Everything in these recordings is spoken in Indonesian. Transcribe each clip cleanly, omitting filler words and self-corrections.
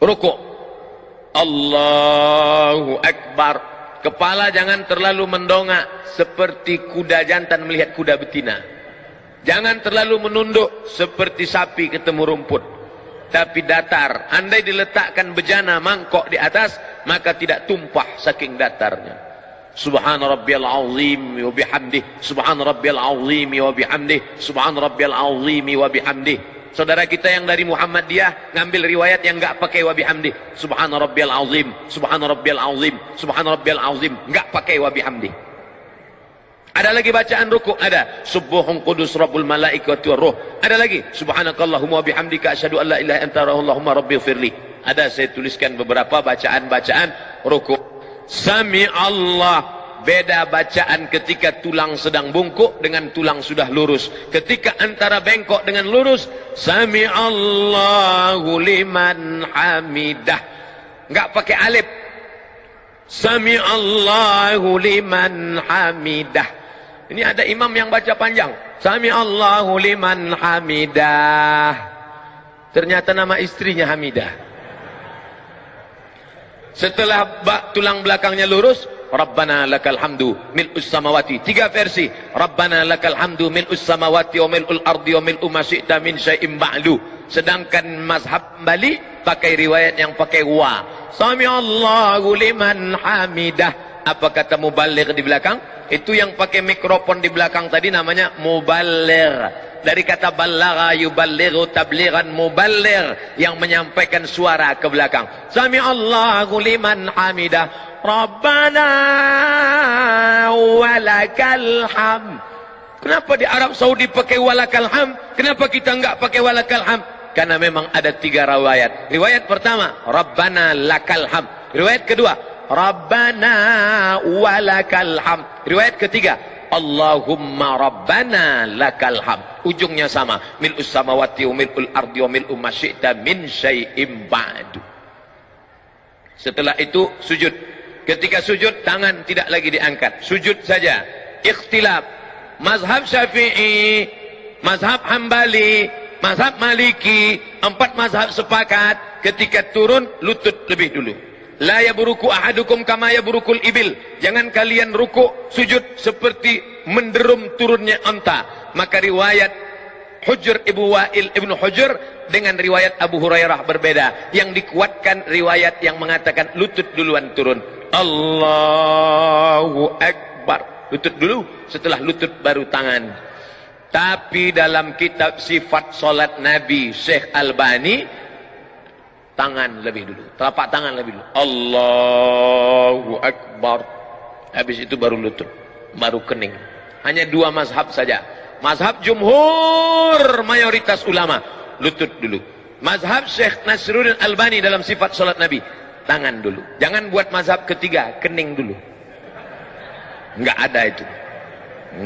Rukuk, Allahu Akbar. Kepala jangan terlalu mendongak seperti kuda jantan melihat kuda betina. Jangan terlalu menunduk seperti sapi ketemu rumput. Tapi datar. Andai diletakkan bejana mangkok di atas, maka tidak tumpah saking datarnya. Subhana rabbiyal azim wa bihamdih. Subhana rabbiyal azim wa bihamdih. Subhana rabbiyal azim wa bihamdih. Saudara kita yang dari Muhammadiyah ngambil riwayat yang enggak pakai wa bihamdih. Subhana rabbiyal azim. Subhana rabbiyal azim. Subhana rabbiyal azim. Enggak pakai wa bihamdih. Ada lagi bacaan rukuk, ada Subbuhun qudus rabbul malaikati war ruh. Ada lagi subhanakallahumma wa bihamdika asyhadu an la ilaha illa anta allahumma rabbighfirli. Ada saya tuliskan beberapa bacaan-bacaan rukuk. Sami Allah, beda bacaan ketika tulang sedang bungkuk dengan tulang sudah lurus. Ketika antara bengkok dengan lurus, Sami Allahu liman hamidah. Enggak pakai alif. Sami Allahu liman hamidah. Ini ada imam yang baca panjang. Sami Allahu liman hamidah. Ternyata nama istrinya Hamidah. Setelah tulang belakangnya lurus, Rabbana lakal hamdu mil'us samawati. 3 versi. Rabbana lakal hamdu mil'us samawati wa mil'ul ardi wa mil'u ma syi'ta min syai'im ba'du. Sedangkan mazhab Bali pakai riwayat yang pakai wa. Sami Allahu liman hamidah. Apa kata mubaligh di belakang? Itu yang pakai mikrofon di belakang tadi namanya mubaligh. Dari kata balagha yuballighu tablighan, mubaligh yang menyampaikan suara ke belakang. Sami Allahu liman hamidah. Rabbana walakal hamd. Kenapa di Arab Saudi pakai walakal hamd? Kenapa kita enggak pakai walakal hamd? Karena memang ada 3 riwayat. Riwayat pertama, Rabbana lakal hamd. Riwayat kedua, Rabbana walakal hamd. Riwayat ketiga, Allahumma Rabbana lakal hamd. Ujungnya sama, mil'us samawati wa mil'ul ardi wa mil'u ma syi'ta min syai'im ba'du. Setelah itu sujud. Ketika sujud, tangan tidak lagi diangkat, sujud saja. Ikhtilaf. Mazhab Syafi'i, mazhab Hambali, mazhab Maliki, 4 mazhab sepakat ketika turun lutut lebih dulu. La yaburuku ahadukum kama yaburukul ibil. Jangan kalian rukuk sujud seperti menderum turunnya unta. Maka riwayat Hujr Ibnu Wa'il Ibnu Hujr dengan riwayat Abu Hurairah berbeda. Yang dikuatkan riwayat yang mengatakan lutut duluan turun. Allahu Akbar. Lutut dulu, setelah lutut baru tangan. Tapi dalam kitab sifat solat Nabi Syekh Albani, tangan lebih dulu, telapak tangan lebih dulu. Allahu Akbar. Habis itu baru lutut, baru kening. Hanya 2 mazhab saja. Mazhab jumhur mayoritas ulama, lutut dulu. Mazhab Syekh Nasruddin Albani dalam sifat salat Nabi, tangan dulu. Jangan buat mazhab ketiga, kening dulu. Enggak ada itu.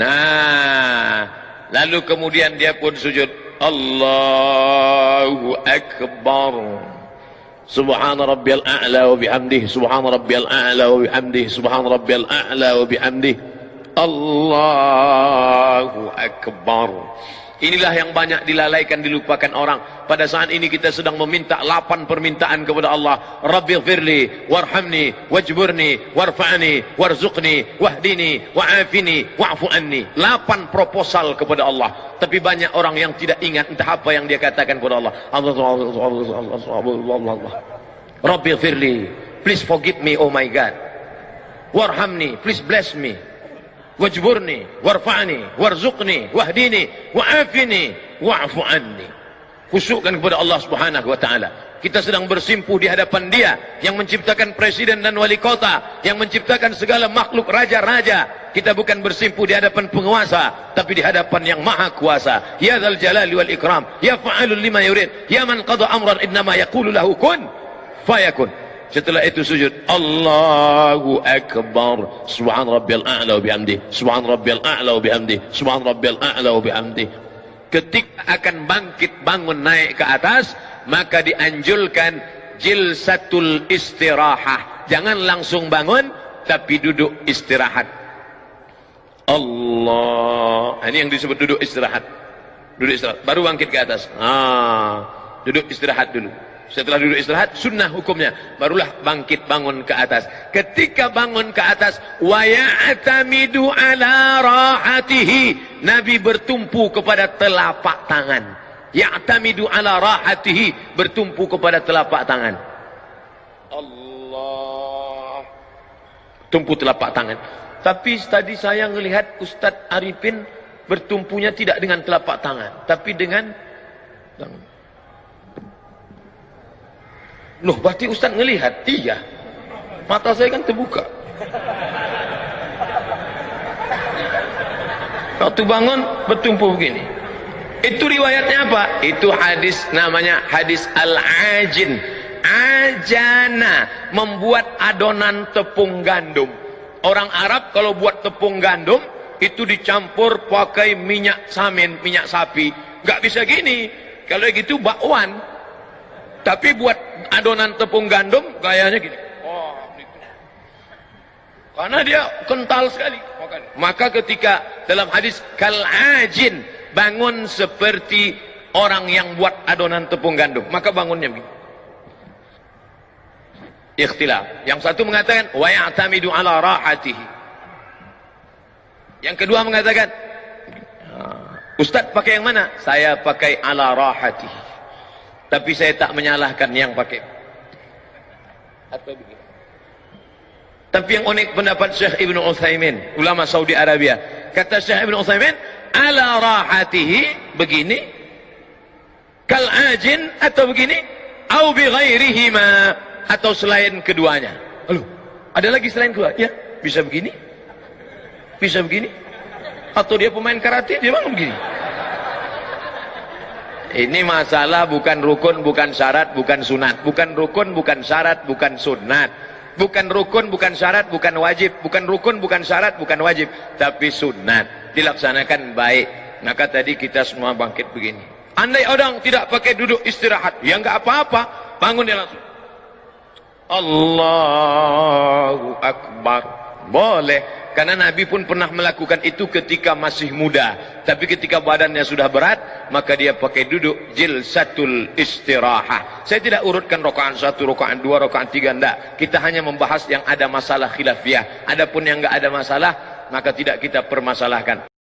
Nah, lalu kemudian dia pun sujud. Allahu Akbar. Subhana rabbiyal a'la wa bihamdih. Subhana rabbiyal a'la wa bihamdih. Subhana rabbiyal a'la wa bihamdih. Allahu Akbar. Inilah yang banyak dilalaikan, dilupakan orang. Pada saat ini kita sedang meminta 8 permintaan kepada Allah. Rabbighfirli warhamni wajburni warfa'ni warzuqni wahdini wa'afini wa'fu anni. 8 proposal kepada Allah. Tapi banyak orang yang tidak ingat entah apa yang dia katakan kepada Allah. Rabbighfirli, please forgive me, oh my God. Warhamni, please bless me. Wajburni, warfa'ni, warzuqni, wahdini, wa'afini, wa'fu anni. Khusyukkan kepada Allah Subhanahu wa ta'ala. Kita sedang bersimpuh di hadapan Dia yang menciptakan presiden dan wali kota, yang menciptakan segala makhluk raja-raja. Kita bukan bersimpuh di hadapan penguasa, tapi di hadapan yang maha kuasa. Ya dzal jalali wal ikram, ya fa'alul lima yurid, ya man qada amran innama yaqulu lahu kun fayakun. Setelah itu sujud. Allahu Akbar. Subhan rabbiyal a'la wa bihamdih. Subhan rabbiyal a'la wa bihamdih. Subhan rabbiyal a'la wa bihamdih. Ketika akan bangkit bangun naik ke atas, maka dianjurkan jilsatul istirahah. Jangan langsung bangun, tapi duduk istirahat. Allah. Ini yang disebut duduk istirahat. Duduk istirahat. Baru bangkit ke atas. Duduk istirahat dulu. Setelah duduk istirahat, sunnah hukumnya. Barulah bangkit bangun ke atas. Ketika bangun ke atas, wa ya'tamidu ala rahatihi. Nabi bertumpu kepada telapak tangan. Ya'tamidu ala rahatihi, bertumpu kepada telapak tangan. Allah. Tumpu telapak tangan. Tapi tadi saya melihat Ustadz Arifin bertumpunya tidak dengan telapak tangan, tapi dengan tangan. Loh, berarti Ustaz ngelihat? Iya. Mata saya kan terbuka. Waktu bangun bertumpu begini. Itu riwayatnya apa? Itu hadis, namanya hadis al-ajin. Ajana, membuat adonan tepung gandum. Orang Arab kalau buat tepung gandum itu dicampur pakai minyak samin, minyak sapi. Gak bisa gini. Kalau gitu bakwan. Tapi buat adonan tepung gandum gayanya gini. Oh, gitu. Karena dia kental sekali. Maka ketika dalam hadis kal-ajin, bangun seperti orang yang buat adonan tepung gandum, maka bangunnya begini. Ikhtilaf. Yang satu mengatakan wa ya'tamidu ala rahatihi. Yang kedua mengatakan, Ustaz pakai yang mana? Saya pakai ala rahatihi. Tapi saya tak menyalahkan yang pakai. Atau begini. Tapi yang unik pendapat Syekh Ibn Utsaimin, ulama Saudi Arabia. Kata Syekh Ibn Utsaimin, ala rahatihi, begini, kal ajin, atau begini, au bi ghairihima, atau selain keduanya. Halo, ada lagi selain kedua? Ya, bisa begini, bisa begini, atau dia pemain karate, dia bangun begini. Ini masalah bukan rukun, bukan syarat, bukan sunat. Bukan rukun, bukan syarat, bukan sunat. Bukan rukun, bukan syarat, bukan wajib. Bukan rukun, bukan syarat, bukan wajib. Tapi sunat. Dilaksanakan baik. Maka tadi kita semua bangkit begini. Andai orang tidak pakai duduk istirahat, ya enggak apa-apa. Bangun dia langsung. Allahu Akbar. Boleh. Karena Nabi pun pernah melakukan itu ketika masih muda. Tapi ketika badannya sudah berat, maka dia pakai duduk jilsatul istirahah. Saya tidak urutkan rakaat 1, rakaat 2, rakaat 3, enggak. Kita hanya membahas yang ada masalah khilafiyah. Adapun yang enggak ada masalah, maka tidak kita permasalahkan.